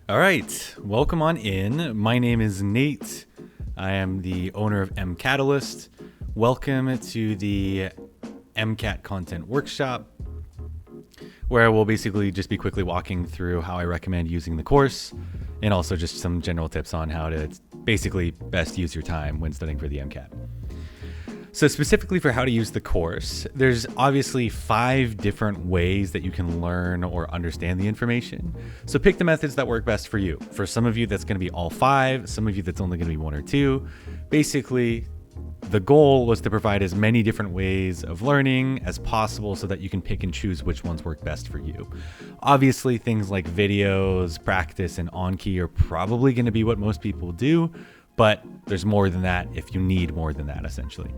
All right, welcome on in. My name is Nate. I am the owner of MCATalyst. Welcome to the MCAT content workshop, where I will basically just be quickly walking through how I recommend using the course and also just some general tips on how to basically best use your time when studying for the MCAT. So specifically for how to use the course, there's obviously 5 different ways that you can learn or understand the information. So pick the methods that work best for you. For some of you, that's going to be all 5. Some of you, that's only going to be 1 or 2. Basically, the goal was to provide as many different ways of learning as possible so that you can pick and choose which ones work best for you. Obviously, things like videos, practice, and on-key are probably going to be what most people do, but there's more than that if you need more than that, essentially.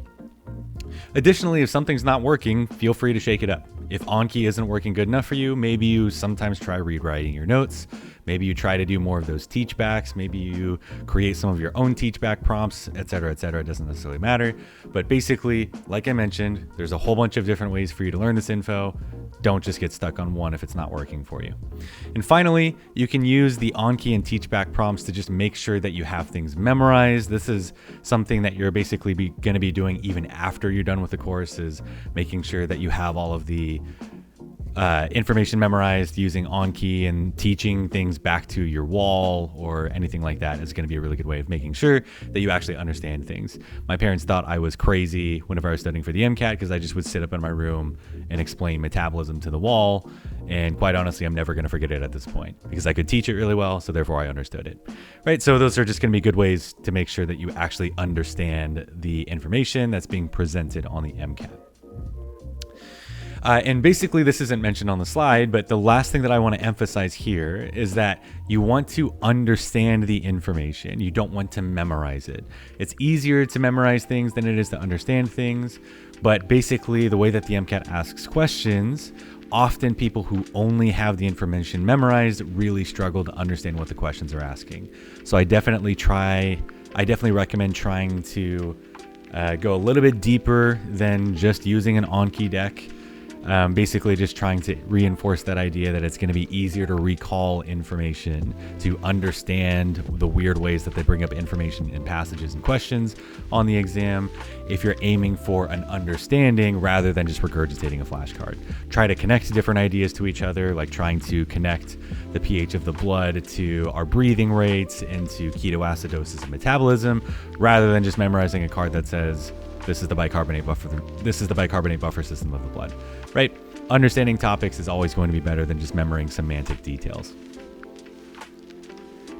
Additionally, if something's not working, feel free to shake it up. If on-key isn't working good enough for you, maybe you sometimes try rewriting your notes. Maybe you try to do more of those teachbacks. Maybe you create some of your own teachback prompts, etc., etc. It doesn't necessarily matter. But basically, like I mentioned, there's a whole bunch of different ways for you to learn this info. Don't just get stuck on one if it's not working for you. And finally, you can use the on-key and teachback prompts to just make sure that you have things memorized. This is something that you're basically going to be doing even after you're done with the course, is making sure that you have all of the information memorized using on-key, and teaching things back to your wall or anything like that is going to be a really good way of making sure that you actually understand things. My parents thought I was crazy whenever I was studying for the MCAT because I just would sit up in my room and explain metabolism to the wall. And quite honestly, I'm never going to forget it at this point because I could teach it really well, so therefore I understood it. Right? So those are just going to be good ways to make sure that you actually understand the information that's being presented on the MCAT. And basically, this isn't mentioned on the slide, but the last thing that I want to emphasize here is that you want to understand the information. You don't want to memorize it. It's easier to memorize things than it is to understand things. But basically, the way that the MCAT asks questions, often people who only have the information memorized really struggle to understand what the questions are asking. So I definitely recommend trying to go a little bit deeper than just using an on-key deck. Basically just trying to reinforce that idea that it's going to be easier to recall information, to understand the weird ways that they bring up information in passages and questions on the exam, if you're aiming for an understanding rather than just regurgitating a flashcard. Try to connect different ideas to each other, like trying to connect the pH of the blood to our breathing rates and to ketoacidosis and metabolism, rather than just memorizing a card that says, this is the bicarbonate buffer system of the blood, right? Understanding topics is always going to be better than just memorizing semantic details.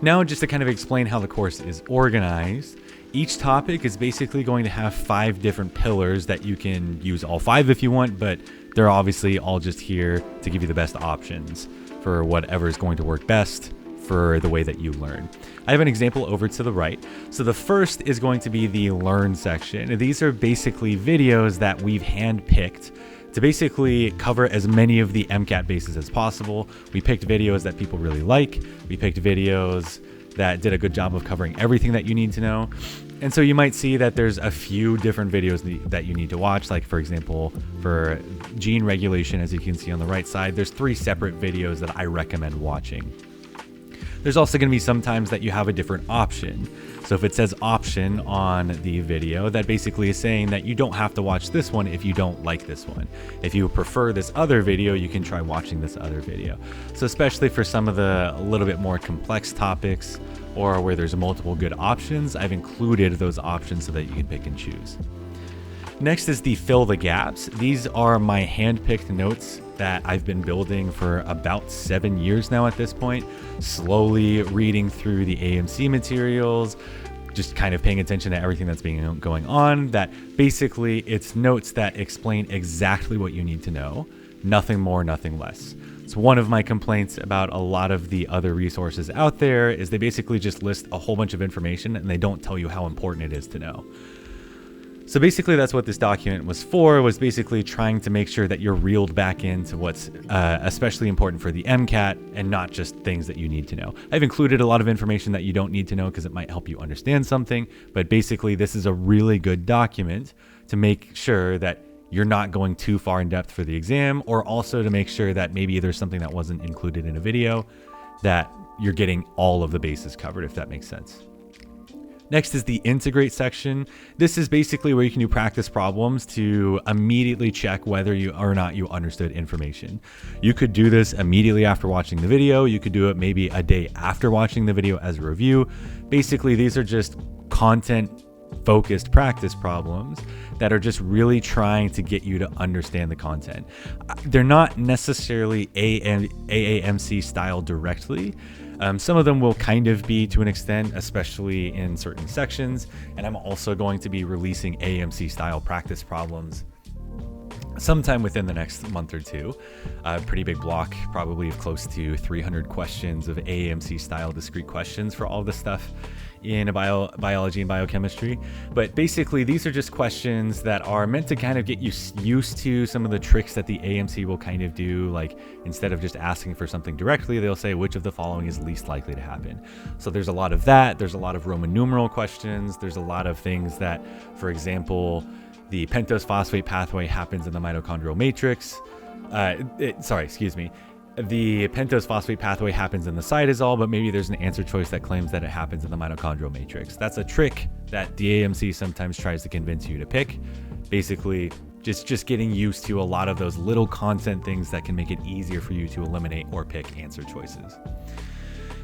Now, just to kind of explain how the course is organized, each topic is basically going to have 5 different pillars that you can use all 5 if you want, but they're obviously all just here to give you the best options for whatever is going to work best for the way that you learn. I have an example over to the right. So the first is going to be the learn section. These are basically videos that we've handpicked to basically cover as many of the MCAT bases as possible. We picked videos that people really like. We picked videos that did a good job of covering everything that you need to know. And so you might see that there's a few different videos that you need to watch. Like, for example, for gene regulation, as you can see on the right side, there's 3 separate videos that I recommend watching. There's also going to be some times that you have a different option. So if it says option on the video, that basically is saying that you don't have to watch this one if you don't like this one. If you prefer this other video, you can try watching this other video. So especially for some of the a little bit more complex topics or where there's multiple good options, I've included those options so that you can pick and choose. Next is the fill the gaps. These are my hand-picked notes that I've been building for about 7 years now at this point, slowly reading through the AMC materials, just kind of paying attention to everything that's going on. That basically it's notes that explain exactly what you need to know, nothing more, nothing less. It's one of my complaints about a lot of the other resources out there is they basically just list a whole bunch of information and they don't tell you how important it is to know. So basically that's what this document was for, was basically trying to make sure that you're reeled back into what's especially important for the MCAT and not just things that you need to know. I've included a lot of information that you don't need to know because it might help you understand something, but basically this is a really good document to make sure that you're not going too far in depth for the exam, or also to make sure that maybe there's something that wasn't included in a video that you're getting all of the bases covered, if that makes sense. Next is the integrate section. This is basically where you can do practice problems to immediately check whether you or not you understood information. You could do this immediately after watching the video. You could do it maybe a day after watching the video as a review. Basically, these are just content focused practice problems that are just really trying to get you to understand the content. They're not necessarily AAMC style directly. Some of them will kind of be to an extent, especially in certain sections. And I'm also going to be releasing AAMC style practice problems sometime within the next month or two. A pretty big block, probably of close to 300 questions of AAMC style discrete questions for all this stuff in biology and biochemistry. But basically, these are just questions that are meant to kind of get you used to some of the tricks that the AAMC will kind of do. Like, instead of just asking for something directly, they'll say which of the following is least likely to happen. So there's a lot of that. There's a lot of Roman numeral questions. There's a lot of things that, for example, the pentose phosphate pathway happens in the mitochondrial matrix. The pentose phosphate pathway happens in the cytosol, but maybe there's an answer choice that claims that it happens in the mitochondrial matrix. That's a trick that the AAMC sometimes tries to convince you to pick. Basically, just getting used to a lot of those little content things that can make it easier for you to eliminate or pick answer choices.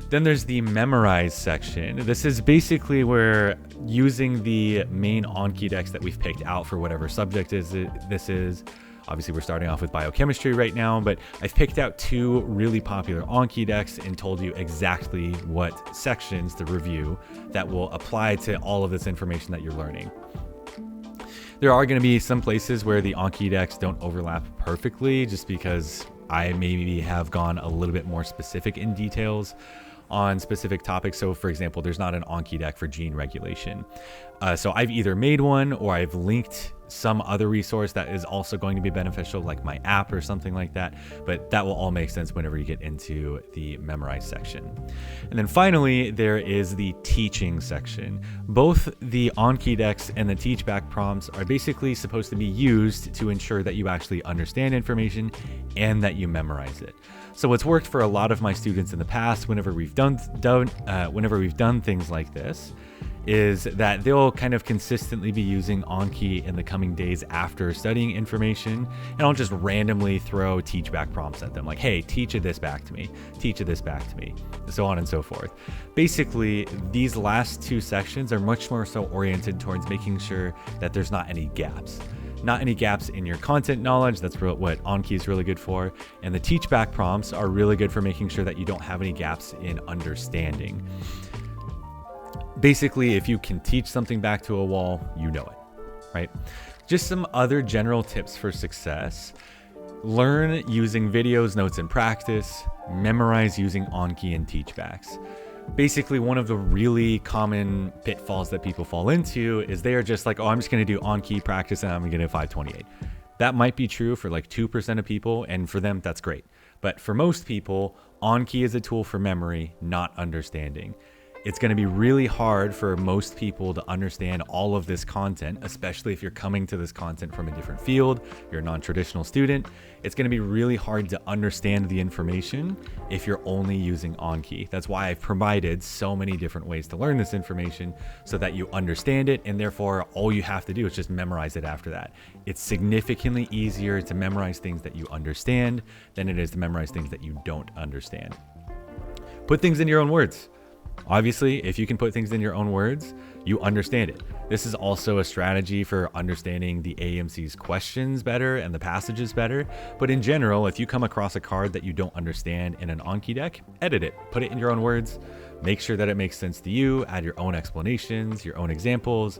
Then there's the memorize section. This is basically where, using the main Anki decks that we've picked out for whatever subject this is. Obviously, we're starting off with biochemistry right now, but I've picked out 2 really popular Anki decks and told you exactly what sections to review that will apply to all of this information that you're learning. There are going to be some places where the Anki decks don't overlap perfectly, just because I maybe have gone a little bit more specific in details on specific topics. So for example, there's not an Anki deck for gene regulation. So I've either made one or I've linked some other resource that is also going to be beneficial, like my app or something like that. But that will all make sense whenever you get into the memorize section. And then finally, there is the teaching section. Both the Anki decks and the teach back prompts are basically supposed to be used to ensure that you actually understand information and that you memorize it. So what's worked for a lot of my students in the past, whenever we've done things like this, is that they'll kind of consistently be using Anki in the coming days after studying information, and I'll just randomly throw teach back prompts at them, like, hey, teach this back to me, teach this back to me, so on and so forth. Basically, these last 2 sections are much more so oriented towards making sure that there's not any gaps. Not any gaps in your content knowledge. That's what Anki is really good for. And the teach back prompts are really good for making sure that you don't have any gaps in understanding. Basically, if you can teach something back to a wall, you know it, right? Just some other general tips for success. Learn using videos, notes, and practice. Memorize using Anki and teachbacks. Basically, one of the really common pitfalls that people fall into is they are just like, oh, I'm just going to do Anki practice and I'm going to get a 528. That might be true for like 2% of people, and for them, that's great. But for most people, Anki is a tool for memory, not understanding. It's going to be really hard for most people to understand all of this content, especially if you're coming to this content from a different field, you're a non-traditional student. It's going to be really hard to understand the information if you're only using Anki. That's why I've provided so many different ways to learn this information so that you understand it, and therefore all you have to do is just memorize it after that. It's significantly easier to memorize things that you understand than it is to memorize things that you don't understand. Put things in your own words. Obviously, if you can put things in your own words, you understand it. This is also a strategy for understanding the AAMC's questions better and the passages better. But in general, if you come across a card that you don't understand in an Anki deck, edit it, put it in your own words, make sure that it makes sense to you, add your own explanations, your own examples.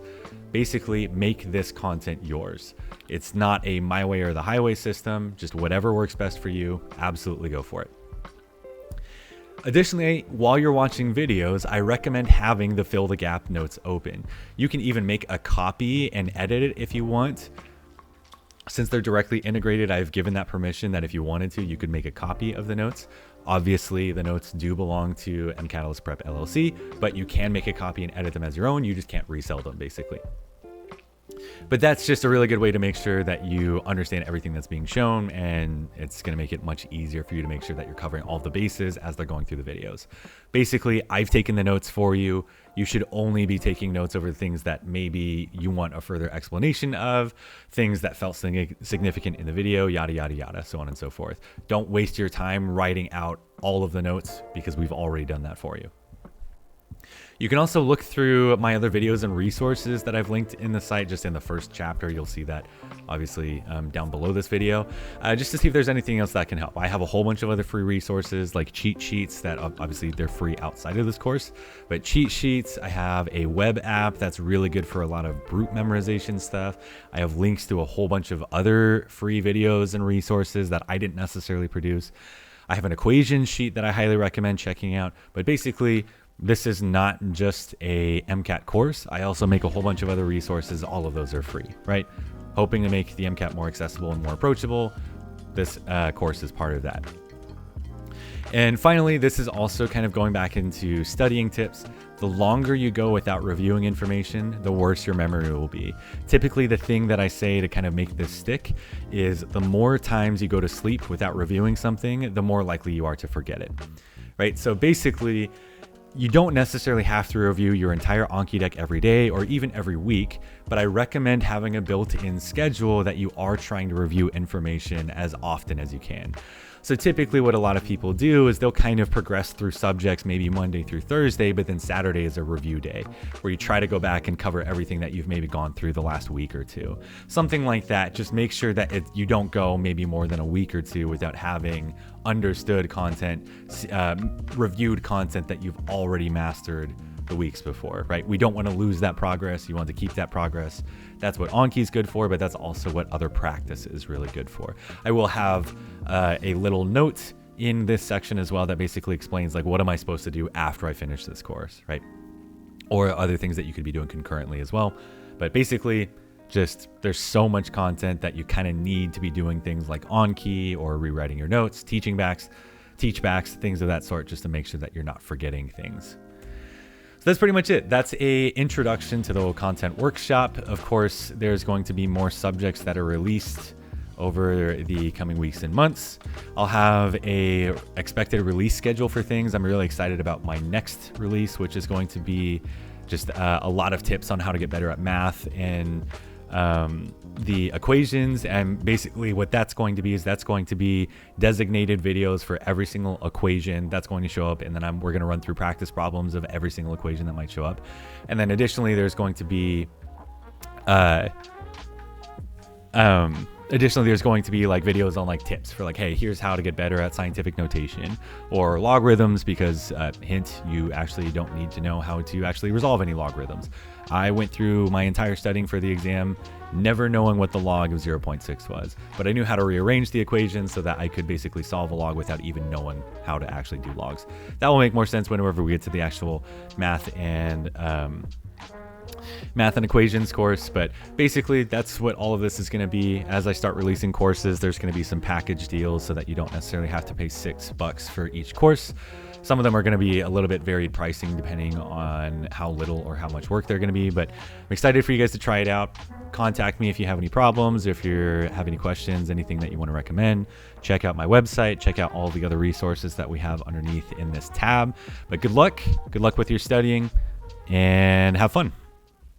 Basically, make this content yours. It's not a my way or the highway system, just whatever works best for you, absolutely go for it. Additionally, while you're watching videos, I recommend having the fill the gap notes open. You can even make a copy and edit it if you want. Since they're directly integrated, I've given that permission that if you wanted to, you could make a copy of the notes. Obviously, the notes do belong to MCATalyst Prep LLC, but you can make a copy and edit them as your own. You just can't resell them, basically. But that's just a really good way to make sure that you understand everything that's being shown, and it's going to make it much easier for you to make sure that you're covering all the bases as they're going through the videos. Basically, I've taken the notes for you. You should only be taking notes over the things that maybe you want a further explanation of, things that felt significant in the video, yada, yada, yada, so on and so forth. Don't waste your time writing out all of the notes because we've already done that for you. You can also look through my other videos and resources that I've linked in the site. Just in the first chapter, you'll see that obviously down below this video, just to see if there's anything else that can help. I have a whole bunch of other free resources like cheat sheets that obviously they're free outside of this course, but cheat sheets. I have a web app that's really good for a lot of brute memorization stuff. I have links to a whole bunch of other free videos and resources that I didn't necessarily produce. I have an equation sheet that I highly recommend checking out, but basically, this is not just a MCAT course. I also make a whole bunch of other resources. All of those are free, right? Hoping to make the MCAT more accessible and more approachable. This course is part of that. And finally, this is also kind of going back into studying tips. The longer you go without reviewing information, the worse your memory will be. Typically, the thing that I say to kind of make this stick is the more times you go to sleep without reviewing something, the more likely you are to forget it, right? So basically, you don't necessarily have to review your entire Anki deck every day or even every week, but I recommend having a built-in schedule that you are trying to review information as often as you can. So typically what a lot of people do is they'll kind of progress through subjects maybe Monday through Thursday, but then Saturday is a review day where you try to go back and cover everything that you've maybe gone through the last week or two. Something like that. Just make sure that you don't go maybe more than a week or two without having understood content, reviewed content that you've already mastered the weeks before, right? We don't want to lose that progress. You want to keep that progress. That's what Anki is good for, but that's also what other practice is really good for. I will have a little note in this section as well that basically explains like, what am I supposed to do after I finish this course, right? Or other things that you could be doing concurrently as well. But basically, just there's so much content that you kind of need to be doing things like Anki or rewriting your notes, teach backs, things of that sort, just to make sure that you're not forgetting things. So that's pretty much it. That's a introduction to the content workshop. Of course, there's going to be more subjects that are released over the coming weeks and months. I'll have a expected release schedule for things. I'm really excited about my next release, which is going to be just a lot of tips on how to get better at math and the equations. And basically what that's going to be is that's going to be designated videos for every single equation that's going to show up, and then we're going to run through practice problems of every single equation that might show up. And then additionally there's going to be like videos on like tips for like, hey, here's how to get better at scientific notation or logarithms, because hint, you actually don't need to know how to actually resolve any logarithms. I went through my entire studying for the exam never knowing what the log of 0.6 was, but I knew how to rearrange the equation so that I could basically solve a log without even knowing how to actually do logs. That will make more sense whenever we get to the actual math and equations course, but basically that's what all of this is going to be. As I start releasing courses, there's going to be some package deals so that you don't necessarily have to pay $6 for each course. Some of them are going to be a little bit varied pricing depending on how little or how much work they're going to be, but I'm excited for you guys to try it out. Contact me if you have any problems, if you have any questions, anything that you want to recommend. Check out my website, check out all the other resources that we have underneath in this tab. But good luck with your studying, and have fun.